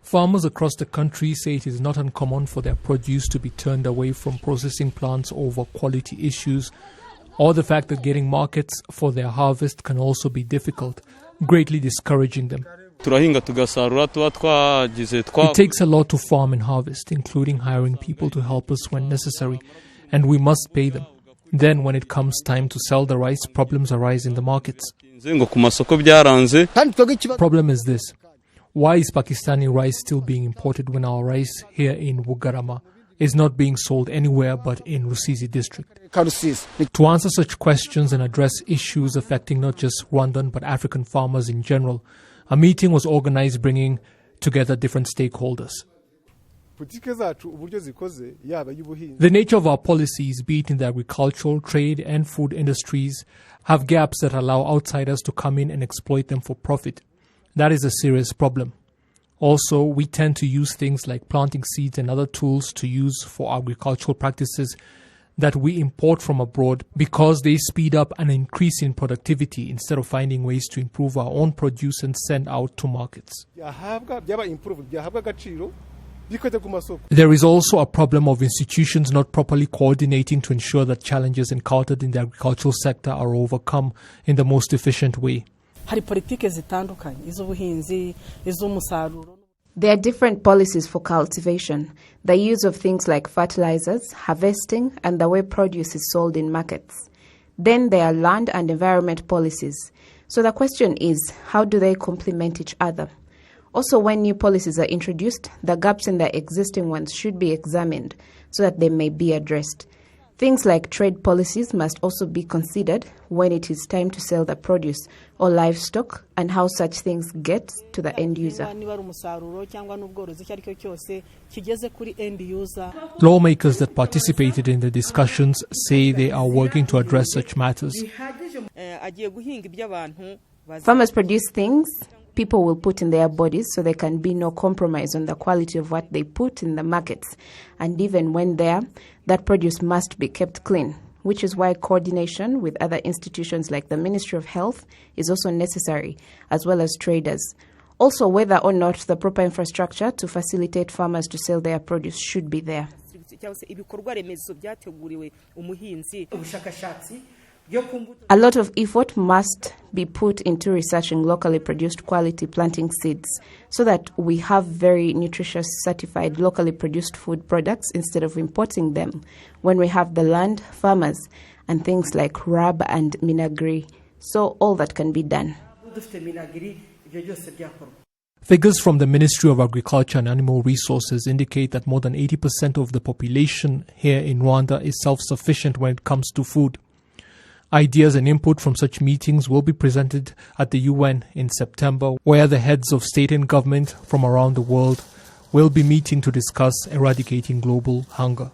Farmers across the country say it is not uncommon for their produce to be turned away from processing plants over quality issues, or the fact that getting markets for their harvest can also be difficult, greatly discouraging them. It takes a lot to farm and harvest, including hiring people to help us when necessary, and we must pay them. Then, when it comes time to sell the rice, problems arise in the markets. Problem is this. Why is Pakistani rice still being imported when our rice here in Bugarama is not being sold anywhere but in Rusizi district? To answer such questions and address issues affecting not just Rwandan but African farmers in general, a meeting was organized bringing together different stakeholders. The nature of our policies, be it in the agricultural, trade and food industries, have gaps that allow outsiders to come in and exploit them for profit. That is a serious problem. Also, we tend to use things like planting seeds and other tools to use for agricultural practices that we import from abroad because they speed up an increase in productivity instead of finding ways to improve our own produce and send out to markets. There is also a problem of institutions not properly coordinating to ensure that challenges encountered in the agricultural sector are overcome in the most efficient way. There are different policies for cultivation, the use of things like fertilizers, harvesting, and the way produce is sold in markets. Then there are land and environment policies. So the question is, how do they complement each other? Also, when new policies are introduced, the gaps in the existing ones should be examined so that they may be addressed. Things like trade policies must also be considered when it is time to sell the produce or livestock and how such things get to the end user. Lawmakers that participated in the discussions say they are working to address such matters. Farmers produce things people will put in their bodies, so there can be no compromise on the quality of what they put in the markets. And even when there, that produce must be kept clean, which is why coordination with other institutions like the Ministry of Health is also necessary, as well as traders. Also, whether or not the proper infrastructure to facilitate farmers to sell their produce should be there. A lot of effort must be put into researching locally produced quality planting seeds so that we have very nutritious, certified, locally produced food products instead of importing them when we have the land, farmers, and things like rub and minagri. So all that can be done. Figures from the Ministry of Agriculture and Animal Resources indicate that more than 80% of the population here in Rwanda is self-sufficient when it comes to food. Ideas and input from such meetings will be presented at the UN in September, where the heads of state and government from around the world will be meeting to discuss eradicating global hunger.